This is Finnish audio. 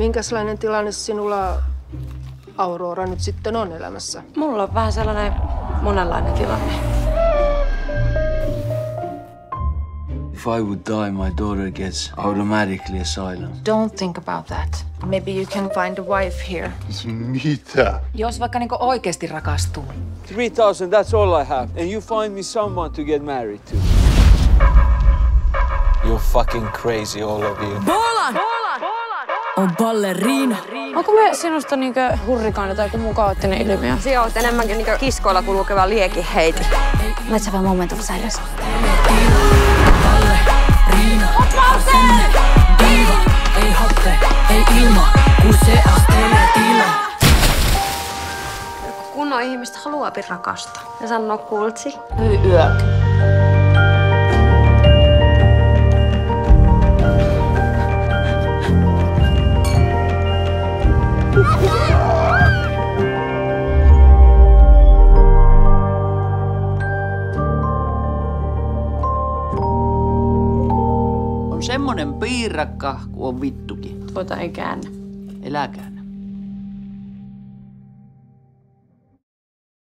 Minkälainen tilanne sinulla, Aurora, nyt sitten on elämässä? Mulla on vähän sellainen monenlainen tilanne. If I would die, my daughter gets automatically asylum. Don't think about that. Maybe you can find a wife here. Mitä? Jos vaikka niinku oikeasti rakastuu. 3,000, that's all I have. And you find me someone to get married to. You're fucking crazy, all of you. Bolan on balleriina. Onko me sinusta niinkö hurrikaani tai joku muu kaoottinen ilmiö? Sinä olet enemmänkin niinkö kiskoilla kulkeva liekiheiti. Let's have a moment of silence. Diva, ei happe, ei ilma, kun se astelee tila. Kunnon ihmistä haluaa rakastaa. Ja sanoo kultsi. Hyi yök. On semmonen piirakka, kun on vittukin. Ei käännä. Eläkään.